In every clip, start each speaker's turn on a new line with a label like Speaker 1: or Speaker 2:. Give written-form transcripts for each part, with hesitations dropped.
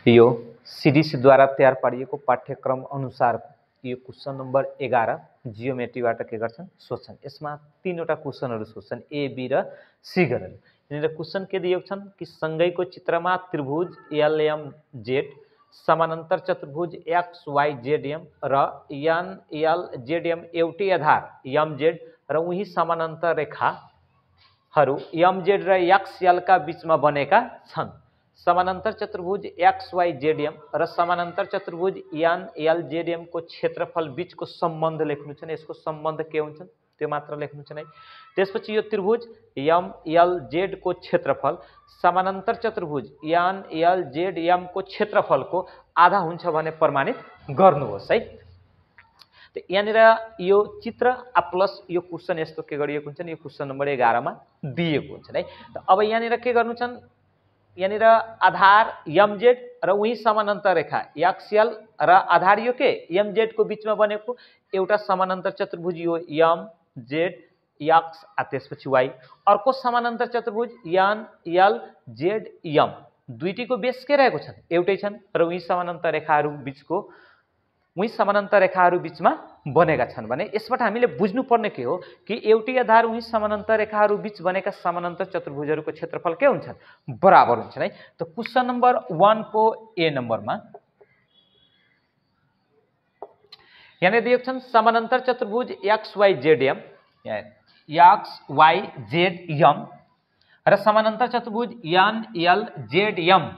Speaker 1: यो सीडीसी द्वारा तयार पारिएको पाठ्यक्रम अनुसार यो क्वेसन नम्बर 11 जियोमेट्रीबाट के गर्छन् सोध्छन्। यसमा तीनवटा क्वेसनहरू सोध्छन्, ए बी र सी गरेर। यहाँनिर क्वेसन के दिएको छन् कि सँगैको चित्रमा त्रिभुज एलएमजेड समानान्तर चतुर्भुज एक्सवाइजेडएम र एनएलजेडएम एउटै आधार एमजेड र उही समानान्तर रेखाहरू एमजेड र एक्सएलका बीचमा बनेका छन्। समानान्तर चतुर्भुज एक्सवाइजेडएम र समानान्तर चतुर्भुज एनएलजेडएम को क्षेत्रफल बीचको सम्बन्ध लेख्नु छ। यसको सम्बन्ध के हुन्छ त्यो मात्र लेख्नु छ है। त्यसपछि यो त्रिभुज एमएलजेड को क्षेत्रफल समानान्तर चतुर्भुज एनएलजेडएम को क्षेत्रफलको आधा हुन्छ भने प्रमाणित गर्नुहोस् है। तो यहाँनिर यो चित्र प्लस यो क्वेसन यस्तो के गरिएको हुन्छ नि, यो क्वेसन नम्बर 11 मा दिएको हुन्छ है। तो अब यहाँनिर के गर्नु छन्, यहाँनिर आधार एमजेड र उही समानान्तर रेखा एक्सएल र आधार यो के एमजेड को बीचमा बनेको एउटा समानान्तर चतुर्भुज यो एमजेड एक्स त्यसपछि वाई, अर्को समानान्तर चतुर्भुज एनएलजेडएम दुईटीको बेस के रहेको छन् एउटै छन् र उही समानान्तर रेखाहरू बीचमा बनेका छन् भने यसबाट हामीले बुझ्नुपर्ने के हो कि एउटै आधार उही समानान्तर रेखाहरू बीच बनेका समानान्तर चतुर्भुजहरूको क्षेत्रफल के हुन्छन् बराबर हुन्छन् है। त क्वेसन नम्बर 1 को ए नम्बरमा यहाँ दिएको छन् समानान्तर चतुर्भुज एक्सवाइजेडएम र समानान्तर चतुर्भुज एनएलजेडएम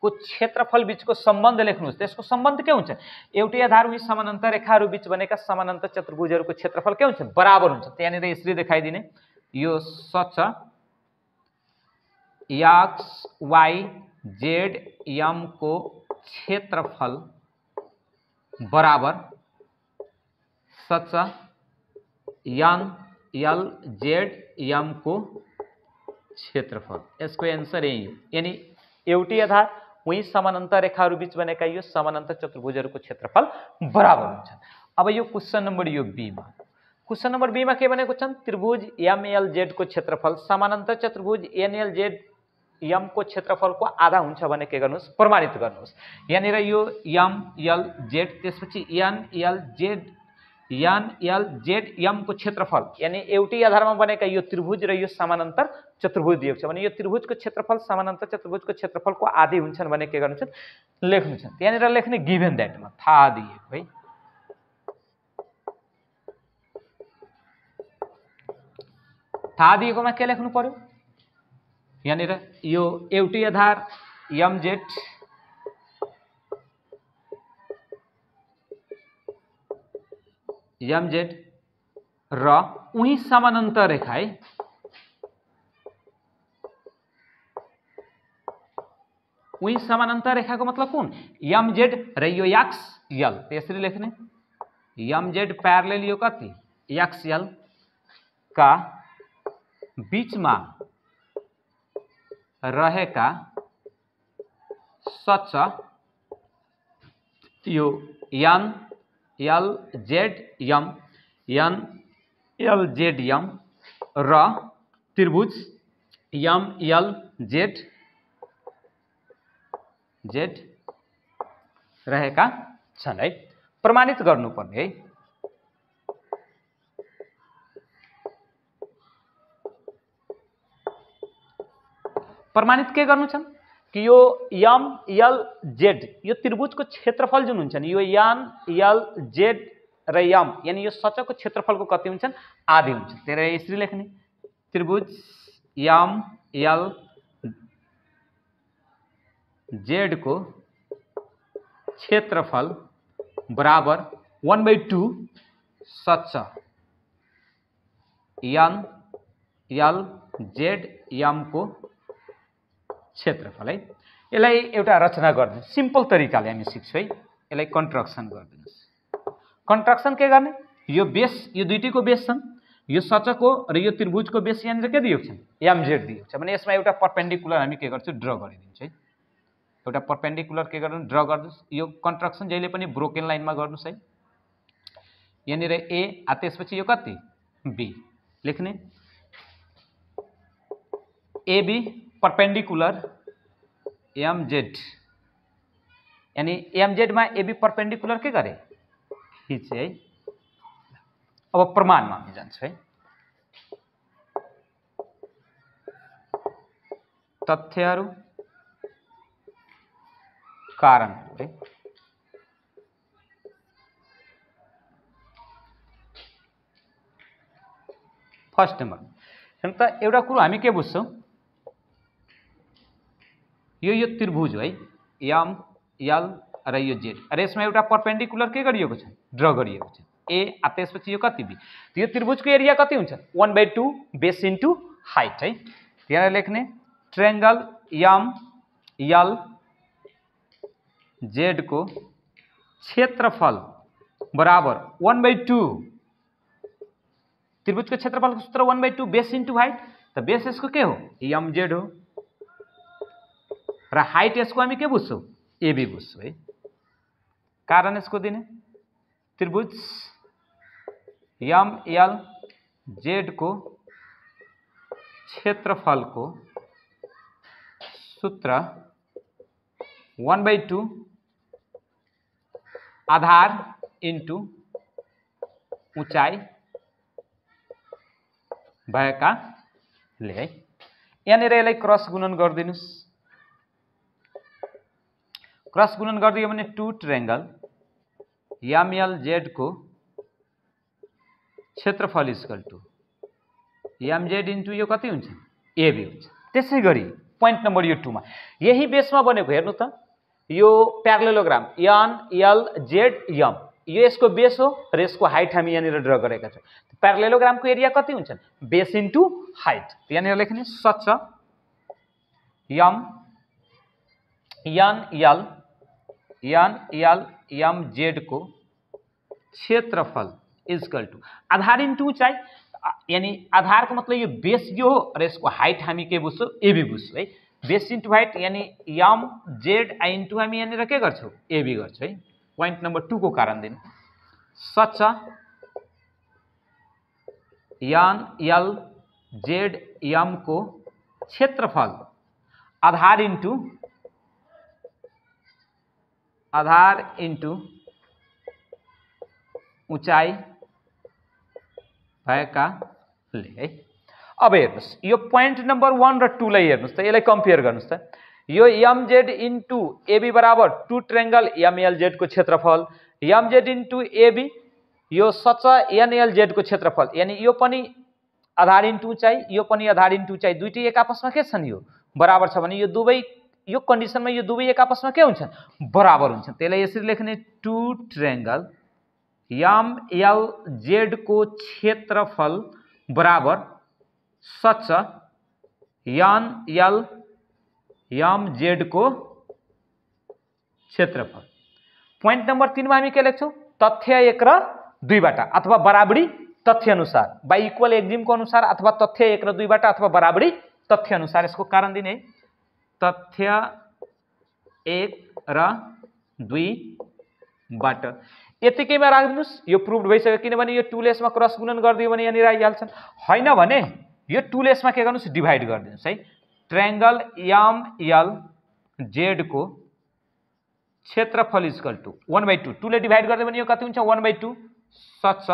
Speaker 1: को क्षेत्रफल बीचको सम्बन्ध लेख्नुहोस्। त्यसको सम्बन्ध के हुन्छ, एउटै आधार उही समानान्तर रेखाहरू बीच बनेका समानान्तर चतुर्भुजहरूको क्षेत्रफल के हुन्छ बराबर हुन्छ। त्यहाँनिर यसरी देखाइदिने, यो सच एक्सवाइजेडएम को क्षेत्रफल बराबर सच एनएलजेडएम को क्षेत्रफल। यसको आन्सर यही हो, यानी एउटै आधार उही समानान्तर रेखाहरू बीच बनेका यो समानान्तर चतुर्भुजहरूको क्षेत्रफल बराबर हुन्छ। अब यो क्वेसन नम्बर यो बी मा, क्वेसन नम्बर बी मा के भनेको छन्, त्रिभुज एमएलजेड को क्षेत्रफल समानान्तर चतुर्भुज एनएलजेडएम को क्षेत्रफलको आधा हुन्छ भने के गर्नुहोस् प्रमाणित गर्नुहोस्। यहाँनिर यो एमएलजेड त्यसपछि एनएलजेडएम को क्षेत्रफल यानी एउटै आधारमा बनेका यो त्रिभुज र यो समानान्तर चतुर्भुज दिएको छ भने यो त्रिभुजको क्षेत्रफल समानान्तर चतुर्भुजको क्षेत्रफलको आधी हुन्छन् भने के गर्नु छ लेख्नु छ। त्यहाँनिर लेख्ने गिभन दैटमा थाहा दिएको है। थाहा दिएकोमा के लेख्नु पर्यो, यहाँनिर यो एउटै आधार एमजेड र उही समानान्तर रेखा है उही समानान्तर रेखाको मतलब कुन एमजेड र यो एक्सएल। त्यसरी लेख्ने एमजेड प्यारलेल यो कति एक्सएल का बीचमा रहेका सच यो एनएलजेडएम र त्रिभुज एमएलजेड रहेका छन् है। प्रमाणित गर्नुपर्ने है। प्रमाणित के गर्नु छन् कि यो एमएलजेड यो त्रिभुजको क्षेत्रफल जुन हुन्छ नि यो एनएलजेड र एम यानी यो सचको क्षेत्रफलको कति हुन्छन् आधी हुन्छ। त्यसले यसरी लेख्ने त्रिभुज एमएलजेड को क्षेत्रफल बराबर 1/2 सच एनएलजेडएम को क्षेत्रफल है। यसलाई एउटा रचना गर्ने सिम्पल तरिकाले हामी सिक्छौँ है। यसलाई कन्स्ट्रक्सन गरिदिनुस्। कन्स्ट्रक्सन के गर्ने, यो बेस यो दुईटीको बेस छन्, यो सचको र यो त्रिभुजको बेस यहाँनिर के दिएको छ एमजेड दिएको छ भने यसमा एउटा परपेन्डिकुलर हामी के गर्छौँ ड्र गरिदिन्छौँ है। एउटा परपेन्डिकुलर के गर्नु ड्र गर्नुस्। यो कन्स्ट्रक्सन जहिले पनि ब्रोकन लाइनमा गर्नुस् है। यहाँनिर ए त्यसपछि यो कति बी लेख्ने ए बी परपेंडिकुलर एमजेड यानी एमजेडमा एबी परपेन्डिकुलर के गरे खिचे है। अब प्रमाणमा हामी जान्छौँ है। तथ्यहरू कारणहरू है। फर्स्ट नम्बर हेर्नु त एउटा कुरो हामी के बुझ्छौँ, यो त्रिभुज है एम एल र यो जेड र यसमा एउटा परपेन्डिकुलर के गरिएको छ ड्र गरिएको छ ए त्यसपछि यो कति बी। यो त्रिभुजको एरिया कति हुन्छ 1/2 बेस इन्टु हाइट है। यहाँ लेख्ने ट्रायंगल एम एल जेड को क्षेत्रफल बराबर 1/2 त्रिभुजको क्षेत्रफलको सूत्र 1/2 बेस इन्टु हाइट। त बेस यसको के हो एम जेड हो र हाइट यसको हामी के बुझ्छौँ एबी बुझ्छौँ है। कारण यसको दिने त्रिभुज एम एल जेड को क्षेत्रफल को सूत्र 1/2 आधार इन्टु ऊंचाई भएकाले है। यहाँनिर यसलाई क्रस गुणन गरिदिनुस्। क्रस गुणन गरिदियो भने 2 ट्रायंगल एमएल जेड को क्षेत्रफल इक्वल टु एमजेड इन्टु यो कति हुन्छ एबी हुन्छ। त्यसै गरी पोइन्ट नम्बर यो 2 मा यही बेसमा बनेको हेर्नु त यो प्यारालेलोग्राम एन एल जेड एम यो यसको बेस हो र यसको हाइट हामी यहाँनिर ड्र गरेका छौँ। प्यारालेलोग्रामको एरिया कति हुन्छ बेस इन्टु हाइट। यहाँनिर लेख्ने सच M N L M Z को क्षेत्रफल इक्वल टू आधार इन्टु ऊंचाई, यानी आधार को मतलब यो बेस यो हो र यसको हाइट हामी के बुझ्छौँ एबी बुझ्छौँ है। बेस इन्टु हाइट यानी एम जेड आई इन्टु हामी यहाँनिर के गर्छौँ एबी गर्छौँ है। पोइन्ट नम्बर 2 को कारण दिन सच एन एल जेड एम को क्षेत्रफल आधार इन्टु ऊंचाई भएकाले है। अब हेर्नुस् यो पोइन्ट नम्बर 1 र 2 लाई हेर्नुस् त यसलाई कम्पेयर गर्नुस् त। यो एमजेड इन्टु एबी बराबर 2 ट्रायंगल एमएलजेड को क्षेत्रफल एमजेड इन्टु एबी यो सच एनएलजेड को क्षेत्रफल यानी यो पनि आधार इन्टु ऊंचाई यो पनि आधार इन्टु ऊंचाई दुईटै एक आपसमा के छन् यो बराबर छ भने यो दुवै यो कन्डिसनमा यो दुवै एक आपसमा के हुन्छन् बराबर हुन्छन्। त्यसलाई यसरी लेख्ने 2 ट्रायंगल एमएलजेड को क्षेत्रफल बराबर सच एनएल एमजेड को क्षेत्रफल। पोइन्ट नम्बर 3 मा हामी के लेख्छौँ तथ्य 1 र 2 बाट अथवा बराबरी तथ्य अनुसार बाई इक्वल एक्जिम को अनुसार अथवा तथ्य 1 र 2 बाट अथवा बराबरी तथ्य अनुसार यसको कारण दिने तथ्य 1 र 2 बाट यतिकैमा राख्दिनुस्। यो प्रुभ भइसक्यो किनभने यो 2 लेसमा क्रस गुणन गरिदियो भने यहाँनिर आइहाल्छन्, हैन भने यो 2 लेसमा के गर्नुस् डिभाइड गरिदिनुस् है। ट्रायंगल एमएल जेड को क्षेत्रफल इक्वल टु 1/2 2 ले डिभाइड गरिदियो भने यो कति हुन्छ 1/2 सच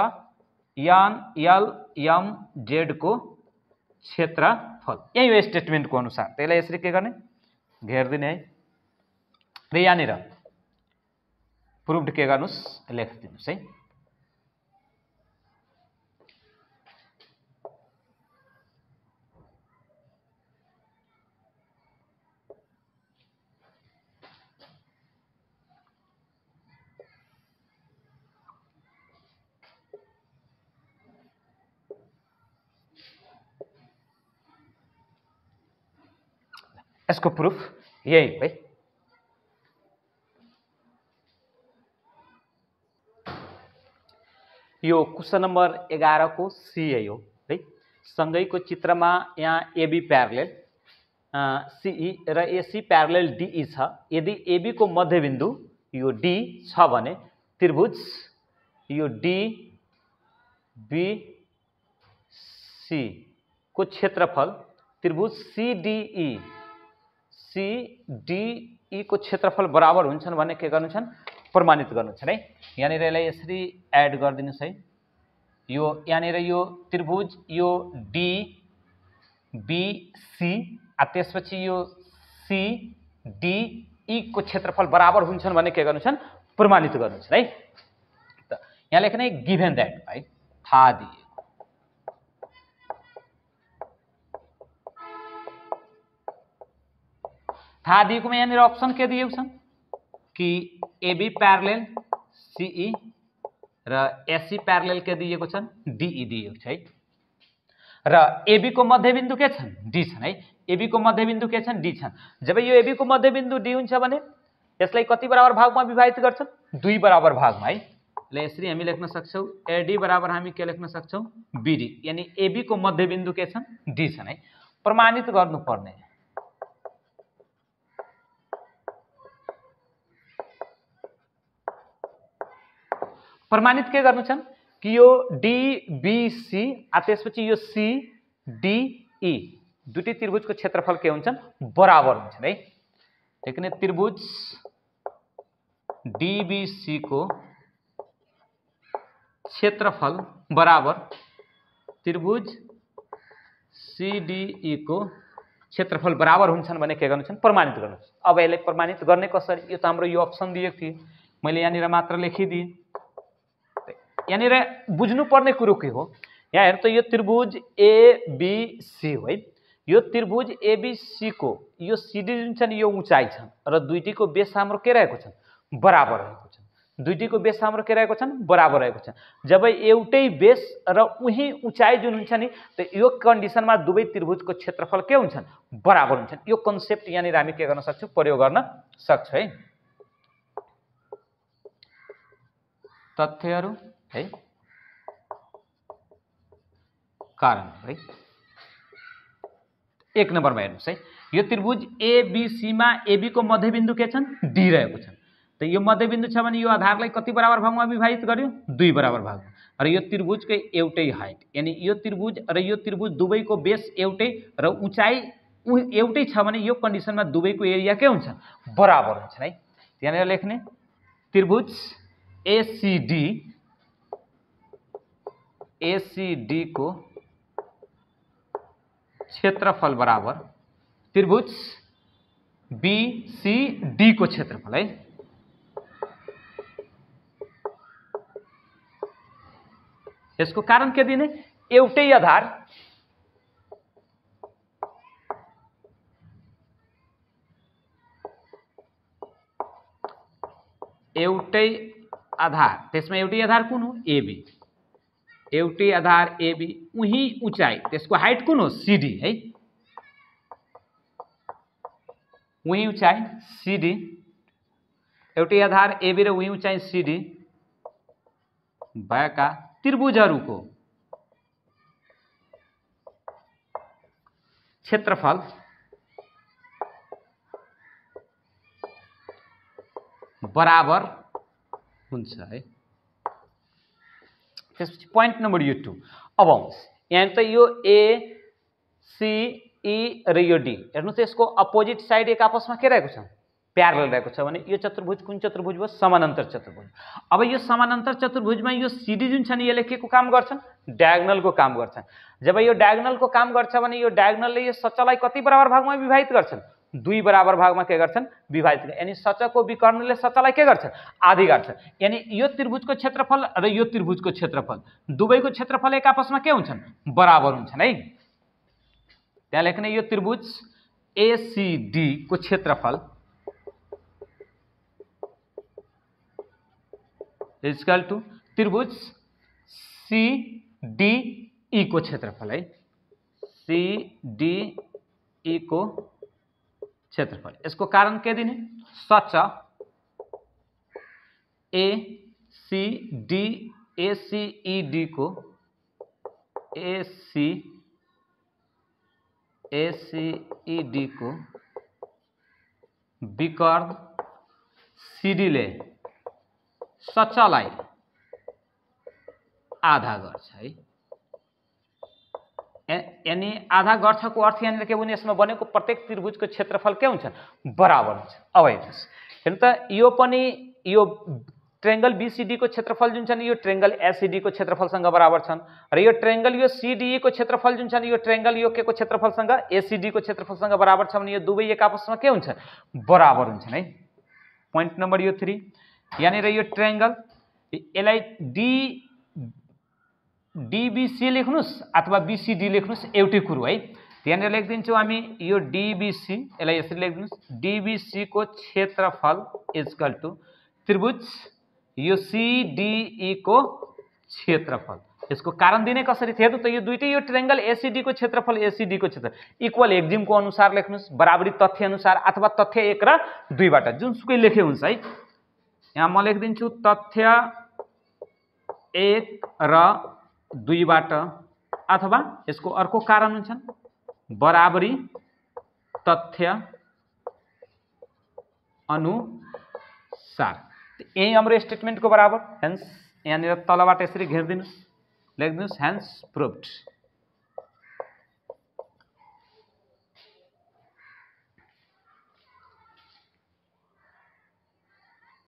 Speaker 1: एनएल एम जेड को क्षेत्रफल। यही हो स्टेटमेन्टको अनुसार। त्यसलाई यसरी के गर्ने घेर्दिने है र यहाँनिर प्रुभड के गर्नुस् लेखिदिनुस् है। यसको प्रुफ यही है। यो क्वेशन नम्बर 11 को सी हो है। सँगैको चित्रमा यहाँ एबी प्यारलेल सीई र एसी प्यारलेल डीई छ। यदि एबी को मध्यबिन्दु यो डी छ भने त्रिभुज यो डी बी सी को क्षेत्रफल त्रिभुज सीडीई CDE को क्षेत्रफल बराबर हुन्छन् भन्ने के गर्नु छन् प्रमाणित गर्नु छन् है। यहाँनिर यसलाई यसरी एड गरिदिनुस् है। यो यहाँनिर यो त्रिभुज यो DBC त्यसपछि यो CDE को क्षेत्रफल बराबर हुन्छन् भन्ने के गर्नु छन् प्रमाणित गर्नु छन् है। त यहाँ लेख्ने गिभन दैट है थाहा दिएको थाहा दिएकोमा यहाँनिर अप्सन के दिएको छ कि AB प्यारलेल CE र SC प्यारलेल के दिएको छन् DE दिएको छ है। र AB को मध्यबिन्दु के छन् D छन् है। AB को मध्यबिन्दु के छन् D छन्। जब यो AB को मध्यबिन्दु D हुन्छ भने यसलाई कति बराबर भागमा विभाजित गर्छन् 2 बराबर भागमा है। ले यसरी हामी लेख्न सक्छौं AD बराबर हामी के लेख्न सक्छौं BD, यानी AB को मध्यबिन्दु के छन् D छन् है। प्रमाणित गर्नुपर्ने प्रमाणित के गर्नु छन् कि यो DBC त्यसपछि यो CDE दुईटै त्रिभुजको क्षेत्रफल के हुन्छन् बराबर हुन्छन् है। लेकिन त्रिभुज DBC को क्षेत्रफल बराबर त्रिभुज CDE को क्षेत्रफल बराबर हुन्छन् भने के गर्नु छन् प्रमाणित गर्नु। अब यसलाई प्रमाणित गर्ने कसरी, यो त हाम्रो यो अप्सन दिएको थियो, मैले यहाँनिर मात्र लेखिदिए। यहाँनिर बुझ्नुपर्ने कुरो के हो, यहाँ हेर्नु त यो त्रिभुज ABC हो है। यो त्रिभुज ABC को यो CD जुन छ नि यो उचाइ छन् र दुईटीको बेस हाम्रो के रहेको छन् बराबर रहेको छन्। दुईटीको बेस हाम्रो के रहेको छन् बराबर रहेको छन्। जब एउटै बेस र उही उचाइ जुन हुन्छ नि त यो कन्डिसनमा दुवै त्रिभुजको क्षेत्रफल के हुन्छन् बराबर हुन्छन्। यो कन्सेप्ट यहाँनिर हामी के गर्न सक्छौं प्रयोग गर्न सक्छौं है। तथ्यहरू है कारण है। 1 नम्बरमा हेर्नुस् है, यो त्रिभुज ABC मा AB को मध्यबिन्दु के छन् D रहेको छन्। त यो मध्यबिन्दु छ भने यो आधारलाई कति बराबर भागमा विभाजित गर्यो 2 बराबर भागमा। र यो त्रिभुजको एउटै हाइट, यानी यो त्रिभुज र यो त्रिभुज दुवैको बेस एउटै र उचाइ एउटै छ भने यो कन्डिसनमा दुवैको एरिया के हुन्छ बराबर हुन्छ है। यहाँनिर लेख्ने त्रिभुज ACD को क्षेत्रफल बराबर त्रिभुज BCD को क्षेत्रफल है। यसको कारण के दिने एउटै आधार त्यसमा एउटै आधार कुन हो AB, एउटै आधार AB उही उचाइ त्यसको हाइट कुन हो CD है। उही उचाइ CD, एउटै आधार AB र उही उचाइ CD भएका त्रिभुजहरूको क्षेत्रफल बराबर हुन्छ है। त्यसपछि पोइन्ट नम्बर यो 2। अब आउनुहोस् यहाँ त यो ACE र यो D हेर्नु त यसको अपोजिट साइड एक आपसमा के रहेको छ प्यारलल रहेको छ भने यो चतुर्भुज कुन चतुर्भुज भयो समानान्तर चतुर्भुज। अब यो समानान्तर चतुर्भुजमा यो CD जुन छ नि यसले के को काम गर्छन् डायगोनल को काम गर्छन्। जब यो डायगोनल को काम गर्छ भने यो डायगोनलले यो सचलाई कति बराबर भागमा विभाजित गर्छन् 2 बराबर भागमा के गर्छन् विभाजित, यानी सचको विकर्णले सचलाई के गर्छन् आधी गर्छन्। यानी यो त्रिभुजको क्षेत्रफल र यो त्रिभुजको क्षेत्रफल दुवैको क्षेत्रफल एक आपसमा के हुन्छन् बराबर हुन्छन् है। त्यहाँ लेख्ने यो त्रिभुज ACD को क्षेत्रफल इक्वल टू त्रिभुज CDE को क्षेत्रफल है। CDE को क्षेत्रफल, यसको कारण के दिने सच ACED को विकर्ण CD ले सचलाई आधा गर्छ है। यानी आधा गर्छको अर्थ यहाँनिर के भने यसमा बनेको प्रत्येक त्रिभुजको क्षेत्रफल के हुन्छ बराबर हुन्छ। अब हेर्नुहोस् हेर्नु त यो पनि यो ट्रायंगल बीसीडी को क्षेत्रफल जुन छ नि यो ट्रायंगल एसीडी को क्षेत्रफलसँग बराबर छन् र यो ट्रायंगल यो सीडीई को क्षेत्रफल जुन छ नि यो ट्रायंगल यो के को क्षेत्रफलसँग एसीडी को क्षेत्रफलसँग बराबर छ भने यो दुवै एक आपसमा के हुन्छ बराबर हुन्छन् है। पॉइंट नंबर यो 3 यहाँनिर यो ट्रायंगल यसलाई डीबीसी लेख्नुस् अथवा बीसीडी लेख्नुस् एउटै कुरो है। यहाँनिर लेखिदिन्छौँ हामी यो डीबीसी यसलाई यसरी लेखिदिनुस् डीबीसी को क्षेत्रफल इक्वल टु त्रिभुज यो सीडीई को क्षेत्रफल। यसको कारण दिने कसरी थियो त यो दुईटै यो ट्रायंगल एसीडी को क्षेत्रफल एसीडी को क्षेत्रफल इक्वल एक्जिम को अनुसार लेख्नुस् बराबरी तथ्य अनुसार अथवा तथ्य 1 र 2 बाट जुनसुकै लेखे हुन्छ है। यहाँ म लेखिदिन्छु तथ्य 1 र 2 बाट अथवा यसको अर्को कारण हुन्छन् बराबरी तथ्य अनुसार। यही हाम्रो स्टेटमेंट को बराबर हेन्स यहाँनिर तलबाट यसरी घेरिदिनुस् लेखिदिनुस् हेन्स प्रुभड।